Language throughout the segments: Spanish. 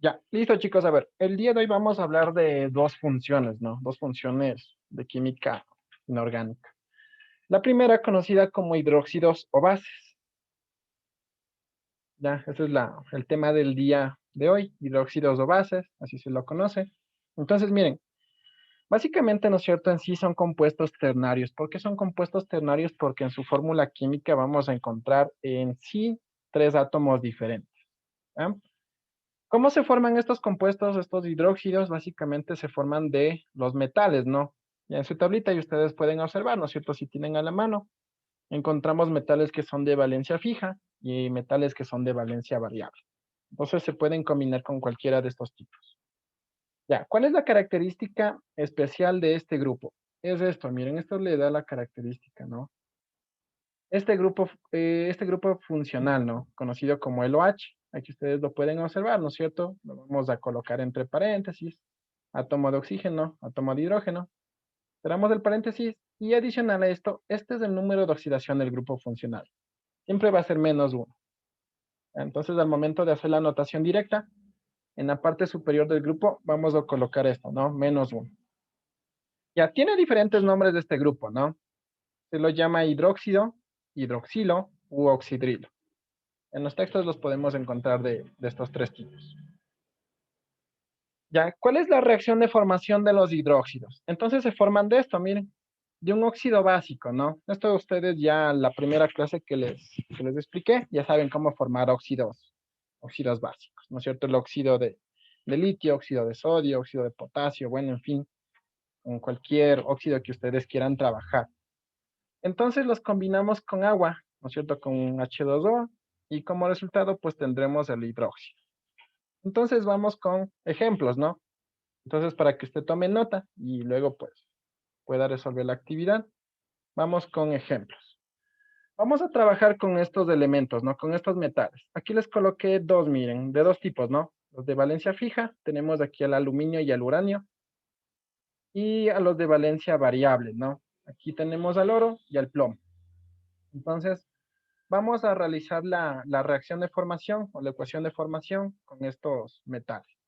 Ya, listo chicos, a ver, el día de hoy vamos a hablar de dos funciones, ¿no? Dos funciones de química inorgánica. La primera conocida como hidróxidos o bases. Ya, ese es el tema del día de hoy, hidróxidos o bases, así se lo conoce. Entonces, miren, básicamente, ¿no es cierto? En sí son compuestos ternarios. ¿Por qué son compuestos ternarios? Porque en su fórmula química vamos a encontrar en sí tres átomos diferentes. ¿Ya? ¿Cómo se forman estos compuestos, estos hidróxidos? Básicamente se forman de los metales, ¿no? Ya en su tablita y ustedes pueden observar, ¿no es cierto? Si tienen a la mano, encontramos metales que son de valencia fija y metales que son de valencia variable. Entonces se pueden combinar con cualquiera de estos tipos. Ya, ¿cuál es la característica especial de este grupo? Es esto, miren, esto le da la característica, ¿no? Este grupo funcional, ¿no? Conocido como el OH, aquí ustedes lo pueden observar, ¿no es cierto? Lo vamos a colocar entre paréntesis, átomo de oxígeno, átomo de hidrógeno. Cerramos el paréntesis y adicional a esto, este es el número de oxidación del grupo funcional. Siempre va a ser menos uno. Entonces, al momento de hacer la anotación directa, en la parte superior del grupo vamos a colocar esto, ¿no? Menos uno. Ya tiene diferentes nombres de este grupo, ¿no? Se lo llama hidróxido, hidroxilo u oxidrilo. En los textos los podemos encontrar de estos tres tipos. Ya, ¿cuál es la reacción de formación de los hidróxidos? Entonces se forman de esto, miren, de un óxido básico, ¿no? Esto ustedes ya la primera clase que les expliqué, ya saben cómo formar óxidos básicos, ¿no es cierto? El óxido de litio, óxido de sodio, óxido de potasio, bueno, en fin, con cualquier óxido que ustedes quieran trabajar. Entonces los combinamos con agua, ¿no es cierto? Con H2O y como resultado pues tendremos el hidróxido. Entonces vamos con ejemplos, ¿no? Entonces para que usted tome nota y luego pues pueda resolver la actividad, vamos con ejemplos. Vamos a trabajar con estos elementos, ¿no? Con estos metales. Aquí les coloqué dos, miren, de dos tipos, ¿no? Los de valencia fija, tenemos aquí el aluminio y el uranio, y a los de valencia variable, ¿no? Aquí tenemos al oro y al plomo. Entonces, vamos a realizar la reacción de formación o la ecuación de formación con estos metales.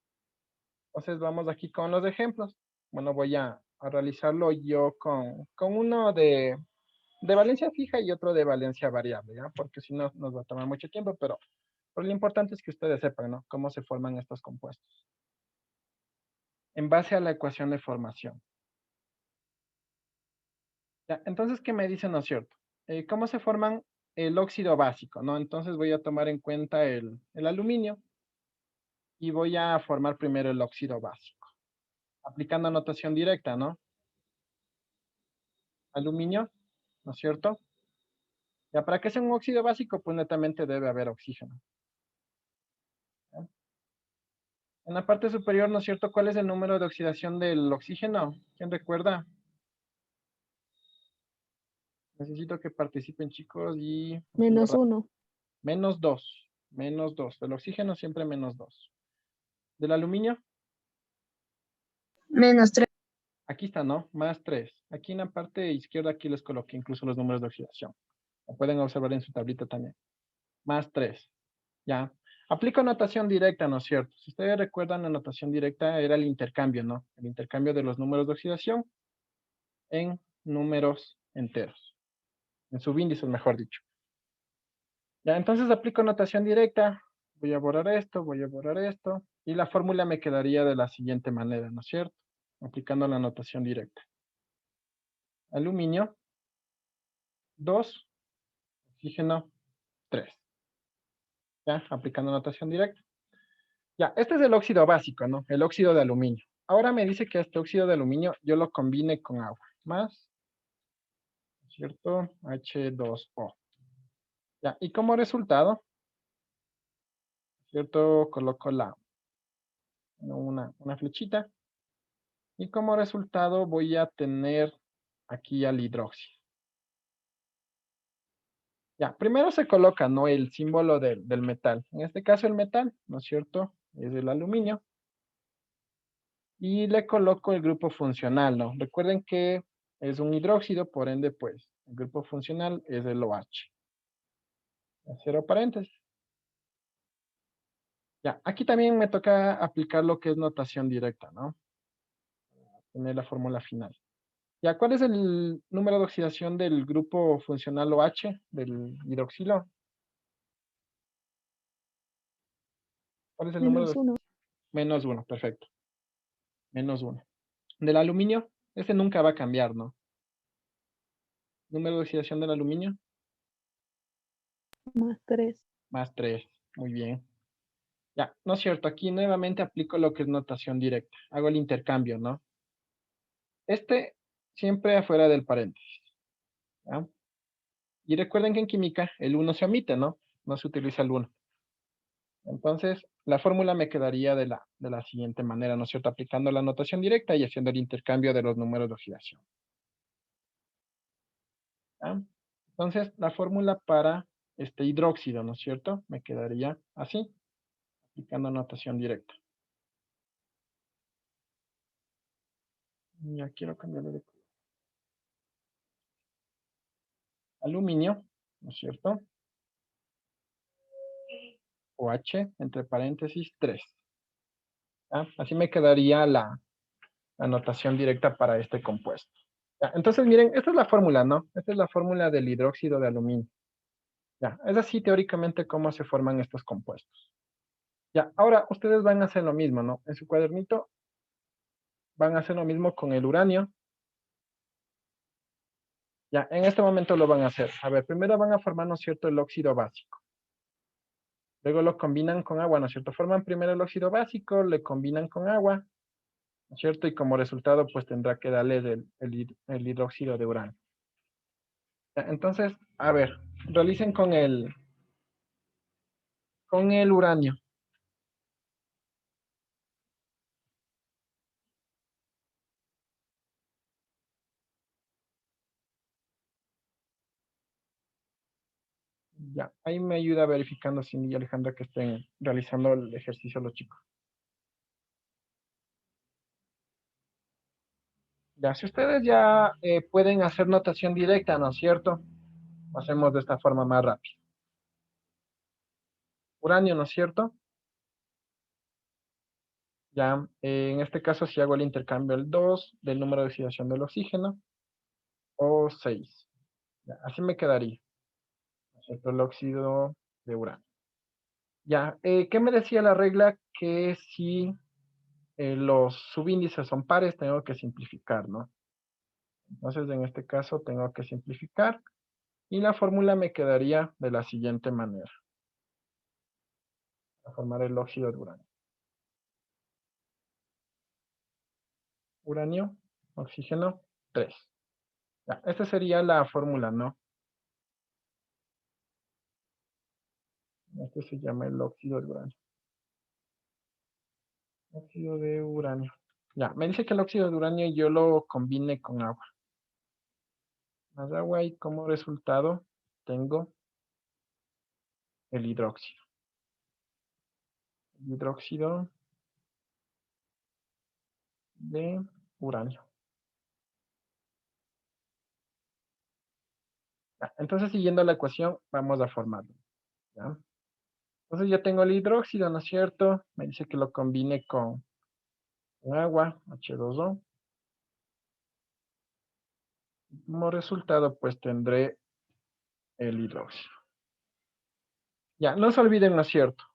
Entonces vamos aquí con los ejemplos. Bueno, voy a realizarlo yo con uno de valencia fija y otro de valencia variable, ¿ya? Porque si no nos va a tomar mucho tiempo, pero lo importante es que ustedes sepan, ¿no? Cómo se forman estos compuestos. En base a la ecuación de formación. ¿Ya? Entonces, ¿qué me dicen, no es cierto? ¿Cómo se forman el óxido básico, no? Entonces voy a tomar en cuenta el aluminio y voy a formar primero el óxido básico. Aplicando notación directa, ¿no? Aluminio, ¿no es cierto? Ya, para que sea un óxido básico, pues netamente debe haber oxígeno. ¿Ya? En la parte superior, ¿no es cierto? ¿Cuál es el número de oxidación del oxígeno? ¿Quién recuerda? Necesito que participen, chicos, y hacerlo Menos rápido. uno. Menos 2. Menos 2. Del oxígeno siempre menos 2. Del aluminio, -3. aquí está, ¿no? Más 3. Aquí en la parte izquierda, aquí les coloqué incluso los números de oxidación. Lo pueden observar en su tablita también. Más 3. ¿Ya? Aplico notación directa, ¿no es cierto? Si ustedes recuerdan, la notación directa era el intercambio, ¿no? El intercambio de los números de oxidación en números enteros, en subíndices, mejor dicho. Ya, entonces aplico notación directa, voy a borrar esto, voy a borrar esto, y la fórmula me quedaría de la siguiente manera, ¿no es cierto? Aplicando la notación directa. Aluminio, 2, oxígeno, 3. ¿Ya? Aplicando notación directa. Ya, este es el óxido básico, ¿no? El óxido de aluminio. Ahora me dice que este óxido de aluminio yo lo combine con agua, más, ¿cierto? H2O. Ya, y como resultado, ¿cierto? Coloco una flechita y como resultado voy a tener aquí al hidróxido. Ya, primero se coloca, ¿no? El símbolo del metal. En este caso el metal, ¿no es cierto? Es el aluminio. Y le coloco el grupo funcional, ¿no? Recuerden que es un hidróxido, por ende, pues, el grupo funcional es el OH. Cierro paréntesis. Ya, aquí también me toca aplicar lo que es notación directa, ¿no? Tener la fórmula final. Ya, ¿cuál es el número de oxidación del grupo funcional OH del hidroxilo? ¿Cuál es el número de... -1. Menos uno, perfecto. Menos uno. Del aluminio, ese nunca va a cambiar, ¿no? Número de oxidación del aluminio, +3. más 3. Muy bien. Ya, no es cierto. Aquí nuevamente aplico lo que es notación directa. Hago el intercambio, ¿no? Este siempre afuera del paréntesis. ¿Ya? Y recuerden que en química el uno se omite, ¿no? No se utiliza el uno. Entonces, la fórmula me quedaría de la siguiente manera, ¿no es cierto? Aplicando la notación directa y haciendo el intercambio de los números de oxidación. ¿Ya? Entonces, la fórmula para este hidróxido, ¿no es cierto? Me quedaría así, aplicando notación directa. Ya quiero cambiarle de color. Aluminio, ¿no es cierto? OH, entre paréntesis, 3. ¿Ya? Así me quedaría la notación directa para este compuesto. ¿Ya? Entonces, miren, esta es la fórmula, ¿no? Esta es la fórmula del hidróxido de aluminio. Ya, es así teóricamente cómo se forman estos compuestos. Ya, ahora ustedes van a hacer lo mismo, ¿no? En su cuadernito van a hacer lo mismo con el uranio. Ya, en este momento lo van a hacer. A ver, primero van a formar, ¿no es cierto?, el óxido básico. Luego lo combinan con agua, ¿no es cierto? Forman primero el óxido básico, le combinan con agua, ¿no es cierto? Y como resultado, pues tendrá que darle el hidróxido de uranio. Ya, entonces, a ver, realicen con el uranio. Ya, ahí me ayuda verificando, Cindy y Alejandra, que estén realizando el ejercicio los chicos. Ya, si ustedes ya pueden hacer notación directa, ¿no es cierto? Hacemos de esta forma más rápido. Uranio, ¿no es cierto? Ya, en este caso, si hago el intercambio el 2 del número de oxidación del oxígeno, o 6. Ya, así me quedaría, ¿no es cierto? El óxido de uranio. Ya, ¿qué me decía la regla? Que si los subíndices son pares, tengo que simplificar, ¿no? Entonces, en este caso, tengo que simplificar y la fórmula me quedaría de la siguiente manera. A formar el óxido de uranio. Uranio, oxígeno, 3. Ya, esta sería la fórmula, ¿no? Este se llama el óxido de uranio. Óxido de uranio. Ya, me dice que el óxido de uranio yo lo combine con agua. Más agua y como resultado tengo el hidróxido. El hidróxido de uranio. Ya, entonces, siguiendo la ecuación, vamos a formarlo. ¿Ya? Entonces ya tengo el hidróxido, ¿no es cierto? Me dice que lo combine con agua, H2O. Como resultado, pues tendré el hidróxido. Ya, no se olviden, ¿no es cierto?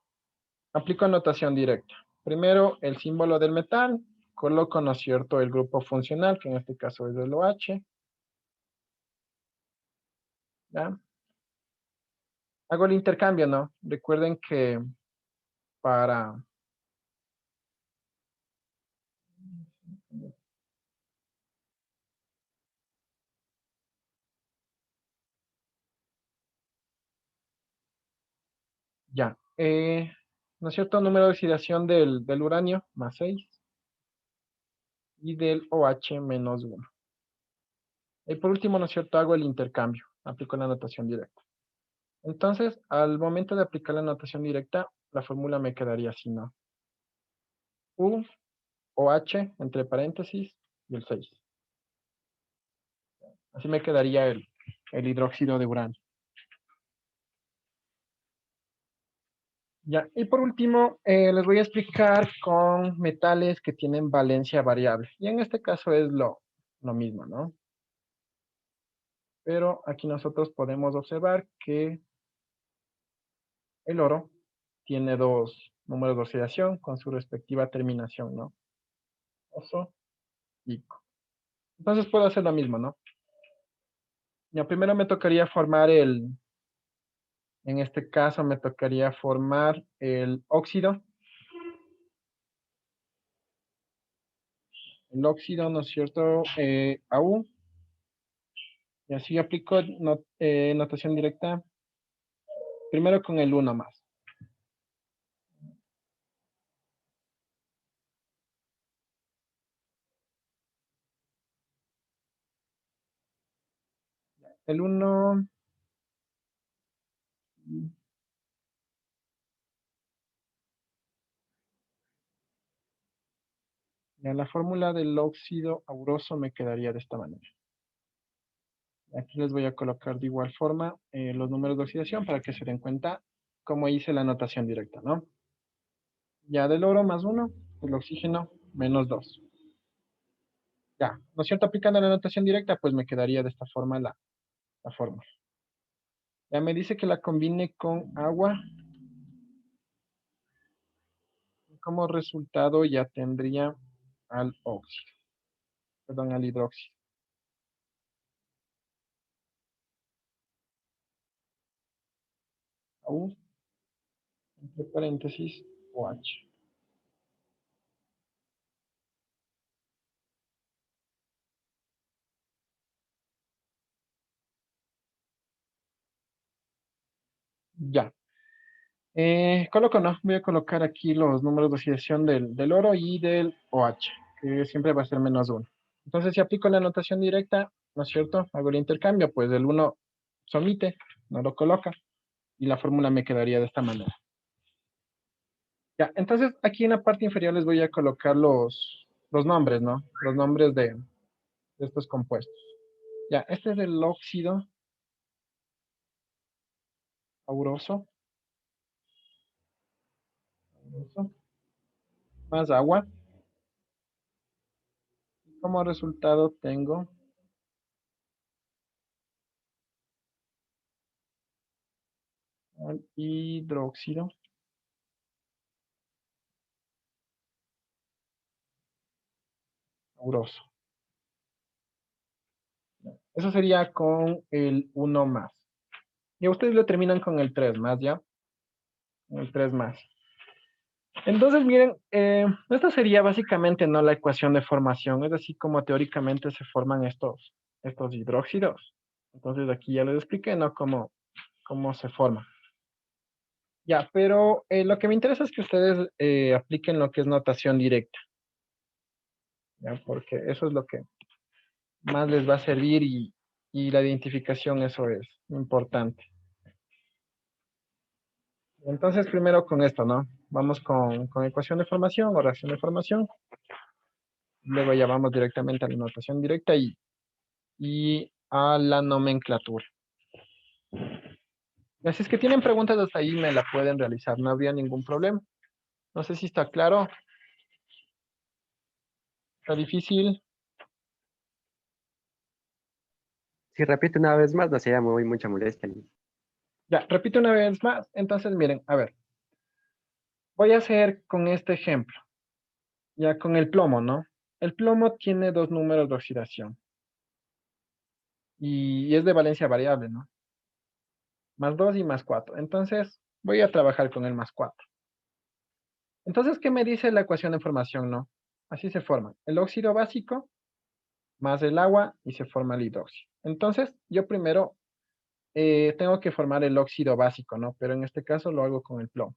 Aplico notación directa. Primero, el símbolo del metal. Coloco, ¿no es cierto?, el grupo funcional, que en este caso es el OH. ¿Ya? Hago el intercambio, ¿no? Recuerden que para... Ya. ¿No es cierto? Número de oxidación del uranio, más 6. Y del OH, menos 1. Y por último, ¿no es cierto?, hago el intercambio. Aplico la notación directa. Entonces, al momento de aplicar la notación directa, la fórmula me quedaría así, ¿no? U, OH, entre paréntesis, y el 6. Así me quedaría el hidróxido de uranio. Ya, y por último, les voy a explicar con metales que tienen valencia variable. Y en este caso es lo mismo, ¿no? Pero aquí nosotros podemos observar que el oro tiene dos números de oxidación con su respectiva terminación, ¿no? Oso y co. Entonces puedo hacer lo mismo, ¿no? Ya, primero me tocaría formar en este caso me tocaría formar el óxido. El óxido, ¿no es cierto? AU. Y así aplico notación directa. Primero con el uno más. El uno. Ya, la fórmula del óxido auroso me quedaría de esta manera. Aquí les voy a colocar de igual forma los números de oxidación para que se den cuenta cómo hice la notación directa, ¿no? Ya del oro más uno, el oxígeno menos dos. Ya, ¿no es cierto? Aplicando la notación directa, pues me quedaría de esta forma la fórmula. Ya me dice que la combine con agua. Como resultado ya tendría al óxido, perdón, al hidróxido. U, entre paréntesis, OH. Ya. Coloco, no, voy a colocar aquí los números de oxidación del oro y del OH, que siempre va a ser menos uno. Entonces, si aplico la notación directa, ¿no es cierto? Hago el intercambio, pues el uno se omite, no lo coloca, y la fórmula me quedaría de esta manera. Ya, entonces aquí en la parte inferior les voy a colocar los nombres, ¿no? Los nombres de estos compuestos. Ya, este es el óxido auroso, auroso, más agua. Como resultado tengo el hidróxido auroso. Eso sería con el uno más. Y ustedes lo terminan con el 3 más, ¿ya? El 3 más. Entonces, miren, esta sería básicamente no la ecuación de formación, es así como teóricamente se forman estos hidróxidos. Entonces, aquí ya les expliqué, ¿no? Cómo se forman. Ya, pero lo que me interesa es que ustedes apliquen lo que es notación directa, ¿ya? Porque eso es lo que más les va a servir y la identificación, eso es importante. Entonces, primero con esto, ¿no? Vamos con ecuación de formación o reacción de formación. Luego ya vamos directamente a la notación directa y a la nomenclatura. Así es que tienen preguntas hasta ahí, me la pueden realizar, no habría ningún problema. No sé si está claro, está difícil. Si repite una vez más, no sería mucha molestia. Ya, repito una vez más. Entonces, miren, a ver, voy a hacer con este ejemplo, ya con el plomo, ¿no? El plomo tiene dos números de oxidación y es de valencia variable, ¿no? Más 2 y más 4. Entonces, voy a trabajar con el más 4. Entonces, ¿qué me dice la ecuación de formación, no? Así se forma el óxido básico más el agua y se forma el hidróxido. Entonces, yo primero tengo que formar el óxido básico, ¿no? Pero en este caso lo hago con el plomo.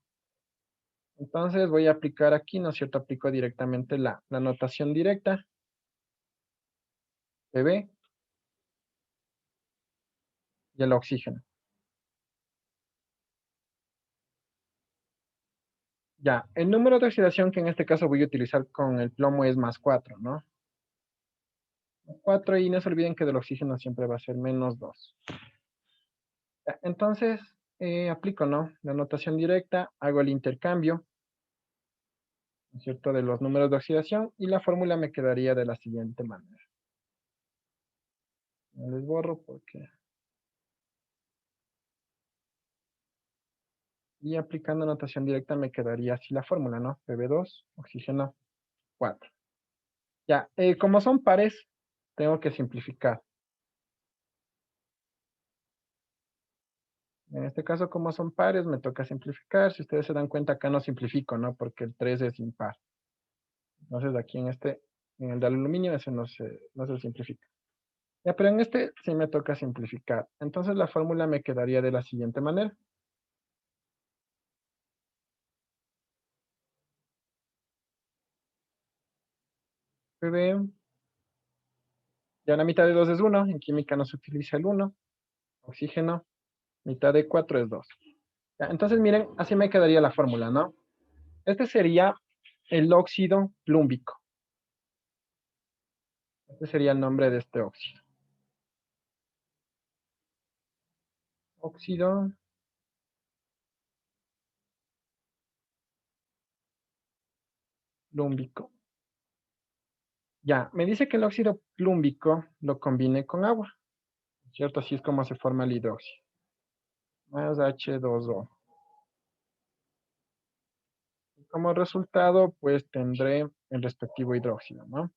Entonces, voy a aplicar aquí, ¿no es cierto? Aplico directamente la notación directa, PB y el oxígeno. Ya, el número de oxidación que en este caso voy a utilizar con el plomo es más 4, ¿no? 4 y no se olviden que del oxígeno siempre va a ser menos 2. Entonces, aplico, ¿no? La notación directa, hago el intercambio, ¿no es cierto?, de los números de oxidación y la fórmula me quedaría de la siguiente manera. No les borro porque... Y aplicando notación directa me quedaría así la fórmula, ¿no? Pb2, oxígeno 4. Ya, como son pares, tengo que simplificar. En este caso, como son pares, me toca simplificar. Si ustedes se dan cuenta, acá no simplifico, ¿no? Porque el 3 es impar. Entonces, aquí en el de aluminio, ese no se simplifica. Ya, pero en este sí me toca simplificar. Entonces, la fórmula me quedaría de la siguiente manera. Pb, ya la mitad de 2 es 1. En química no se utiliza el 1. Oxígeno, mitad de 4 es 2. Ya, entonces, miren, así me quedaría la fórmula, ¿no? Este sería el óxido plúmbico. Este sería el nombre de este óxido. Óxido plúmbico. Ya, me dice que el óxido plúmbico lo combine con agua, ¿cierto? Así es como se forma el hidróxido. Más H2O. Y como resultado, pues tendré el respectivo hidróxido, ¿no?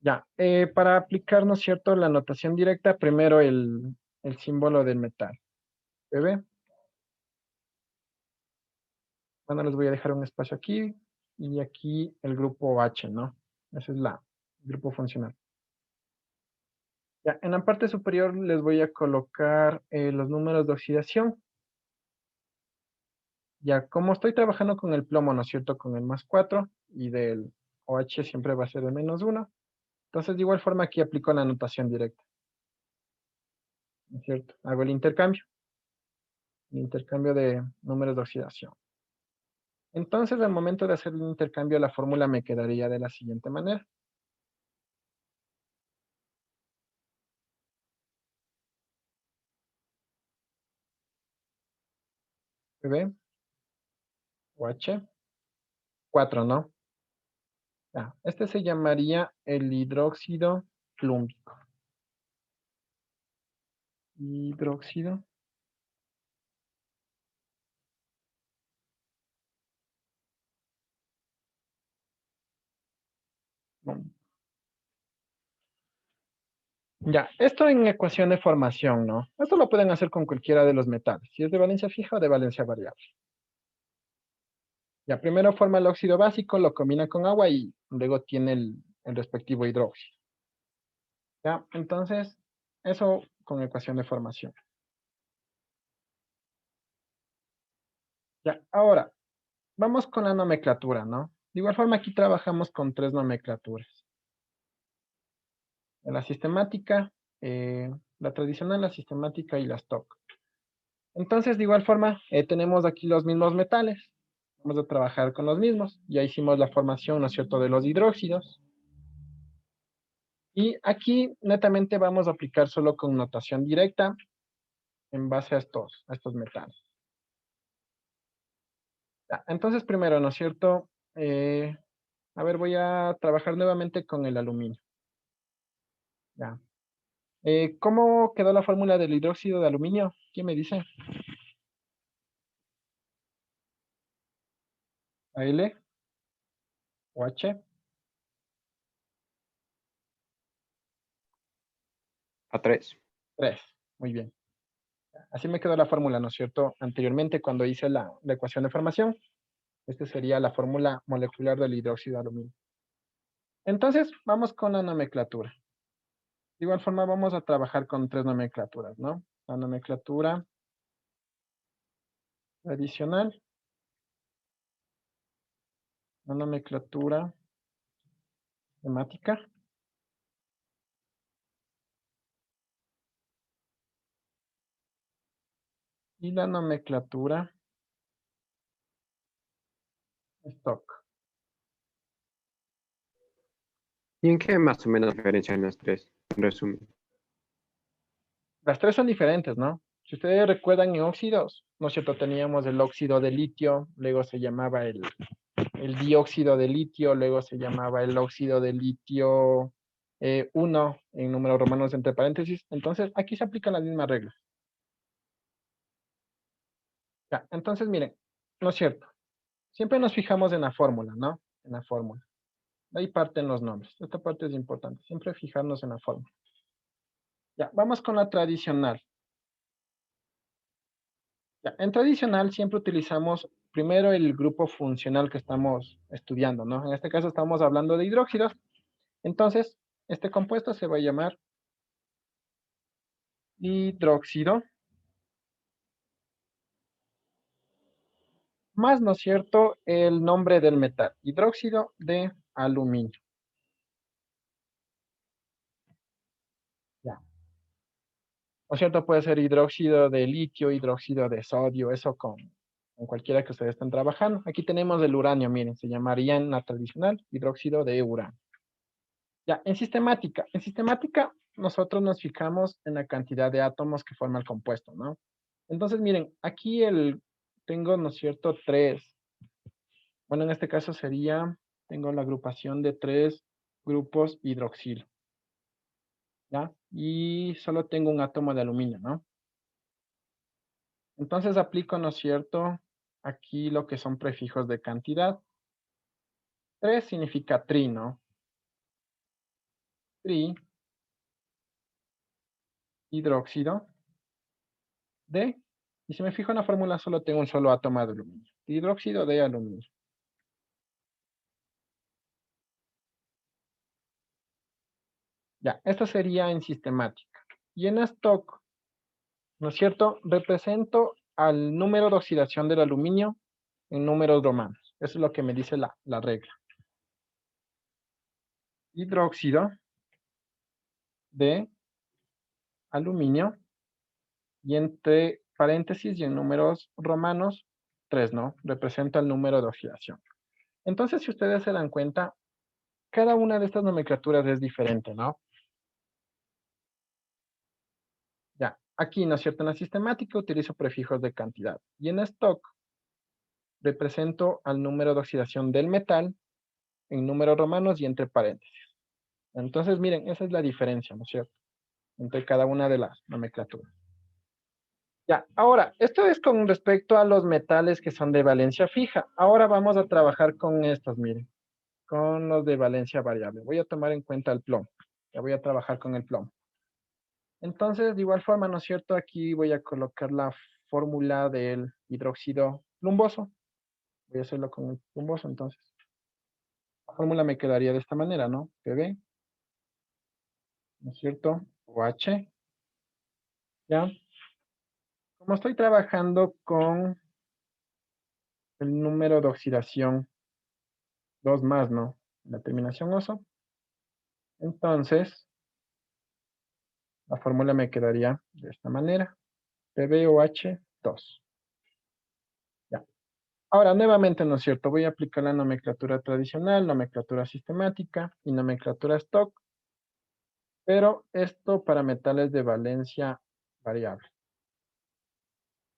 Ya, para aplicar, ¿no es cierto?, la notación directa, primero el símbolo del metal. Pb. Bueno, les voy a dejar un espacio aquí y aquí el grupo H, ¿no? Ese es el grupo funcional. Ya, en la parte superior les voy a colocar los números de oxidación. Ya, como estoy trabajando con el plomo, ¿no es cierto?, con el +4 y del OH siempre va a ser el -1. Entonces, de igual forma aquí aplico la notación directa, ¿no es cierto? Hago el intercambio de números de oxidación. Entonces, al momento de hacer el intercambio, la fórmula me quedaría de la siguiente manera. Pb, OH, 4, ¿no? Ya, este se llamaría el hidróxido plúmbico. Hidróxido. Plúmbico. Ya, esto en ecuación de formación, ¿no? Esto lo pueden hacer con cualquiera de los metales, si es de valencia fija o de valencia variable. Ya, primero forma el óxido básico, lo combina con agua y luego tiene el respectivo hidróxido. Ya, entonces, eso con ecuación de formación. Ya, ahora, vamos con la nomenclatura, ¿no? De igual forma, aquí trabajamos con 3 nomenclaturas. La sistemática, la tradicional, la sistemática y la stock. Entonces, de igual forma, tenemos aquí los mismos metales. Vamos a trabajar con los mismos. Ya hicimos la formación, ¿no es cierto?, de los hidróxidos. Y aquí netamente vamos a aplicar solo con notación directa en base a estos metales. Ya, entonces, primero, ¿no es cierto? A ver, voy a trabajar nuevamente con el aluminio. Ya. ¿Cómo quedó la fórmula del hidróxido de aluminio? ¿Quién me dice? ¿AL o H? A3. 3. Muy bien. Así me quedó la fórmula, ¿no es cierto? Anteriormente, cuando hice la ecuación de formación, esta sería la fórmula molecular del hidróxido de aluminio. Entonces, vamos con la nomenclatura. De igual forma, vamos a trabajar con 3 nomenclaturas, ¿no? La nomenclatura adicional, la nomenclatura temática y la nomenclatura stock. ¿Y en qué más o menos diferencian las tres? En resumen. Las 3 son diferentes, ¿no? Si ustedes recuerdan en óxidos, ¿no es cierto? Teníamos el óxido de litio, luego se llamaba el dióxido de litio, luego se llamaba el óxido de litio 1 en números romanos entre paréntesis. Entonces, aquí se aplican las mismas reglas. Ya, entonces, miren, ¿no es cierto? Siempre nos fijamos en la fórmula, ¿no? En la fórmula. De ahí parten los nombres. Esta parte es importante. Siempre fijarnos en la fórmula. Ya, vamos con la tradicional. Ya, en tradicional siempre utilizamos primero el grupo funcional que estamos estudiando, ¿no? En este caso estamos hablando de hidróxidos. Entonces, este compuesto se va a llamar hidróxido más, ¿no es cierto?, el nombre del metal, hidróxido de aluminio. Ya. ¿No es cierto? Puede ser hidróxido de litio, hidróxido de sodio, eso con cualquiera que ustedes estén trabajando. Aquí tenemos el uranio, miren, se llamaría en la tradicional hidróxido de uranio. Ya, en sistemática. En sistemática nosotros nos fijamos en la cantidad de átomos que forma el compuesto, ¿no? Entonces, miren, aquí tengo, ¿no es cierto?, tres. Bueno, en este caso tengo la agrupación de 3 grupos hidroxilo, ¿ya? Y solo tengo un átomo de aluminio, ¿no? Entonces aplico, ¿no es cierto?, aquí lo que son prefijos de cantidad. 3 significa tri, ¿no? Tri, hidróxido, de, y si me fijo en la fórmula solo tengo un solo átomo de aluminio. Hidróxido de aluminio. Ya, esto sería en sistemática. Y en stock, ¿no es cierto?, represento al número de oxidación del aluminio en números romanos. Eso es lo que me dice la regla. Hidróxido de aluminio y entre paréntesis y en números romanos 3, ¿no? Representa el número de oxidación. Entonces, si ustedes se dan cuenta, cada una de estas nomenclaturas es diferente, ¿no? Ya, aquí, ¿no es cierto? En la sistemática utilizo prefijos de cantidad. Y en stock represento al número de oxidación del metal en números romanos y entre paréntesis. Entonces, miren, esa es la diferencia, ¿no es cierto?, entre cada una de las nomenclaturas. Ya, ahora, esto es con respecto a los metales que son de valencia fija. Ahora vamos a trabajar con estos, miren, con los de valencia variable. Voy a tomar en cuenta el plomo. Ya voy a trabajar con el plomo. Entonces, de igual forma, ¿no es cierto? Aquí voy a colocar la fórmula del hidróxido plumboso. Voy a hacerlo con el plumboso, entonces. La fórmula me quedaría de esta manera, ¿no? Pb, ¿no es cierto? OH, ¿ya? Como estoy trabajando con el número de oxidación 2 más, ¿no? La terminación oso. Entonces, la fórmula me quedaría de esta manera. PbOH2. Ya. Ahora, nuevamente, ¿no es cierto? Voy a aplicar la nomenclatura tradicional, nomenclatura sistemática y nomenclatura stock. Pero esto para metales de valencia variable.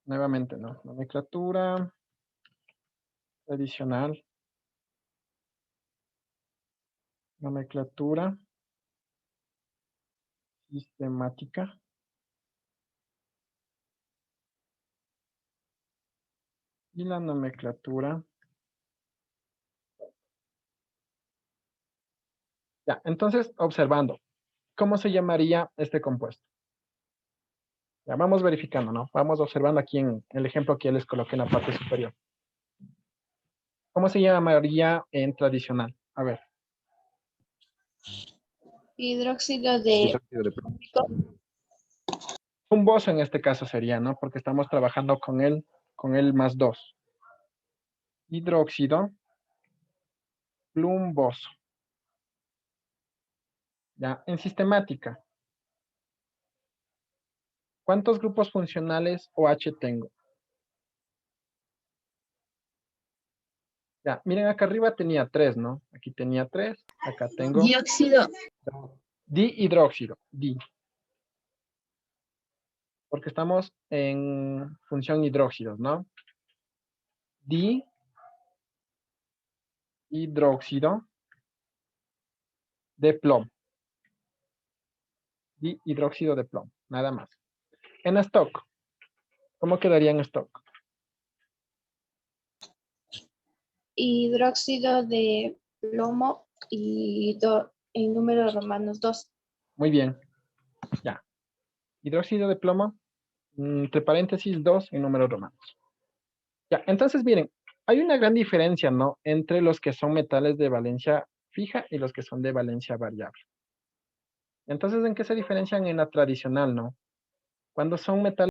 Nuevamente, ¿no? Nomenclatura tradicional. Nomenclatura sistemática. Y la nomenclatura. Ya, entonces, observando, ¿cómo se llamaría este compuesto? Ya, vamos verificando, ¿no? Vamos observando aquí en el ejemplo que ya les coloqué en la parte superior. ¿Cómo se llamaría en tradicional? A ver. Hidróxido de Hidróxido de plomo. Un boso en este caso sería, ¿no? Porque estamos trabajando con el más 2. Hidróxido plumboso. Ya, en sistemática. ¿Cuántos grupos funcionales OH tengo? Ya, miren, acá arriba tenía 3, ¿no? Aquí tenía 3, acá tengo dióxido dihidróxido, di. porque estamos en función hidróxidos, ¿no? Dihidróxido de plomo. Dihidróxido de plomo, nada más. En stock, ¿cómo quedaría en stock? Hidróxido de plomo y en números romanos 2. Muy bien, ya. Hidróxido de plomo, entre paréntesis 2 en números romanos. Ya, entonces miren, hay una gran diferencia, ¿no? Entre los que son metales de valencia fija y los que son de valencia variable. Entonces, ¿en qué se diferencian en la tradicional, no? Cuando son metales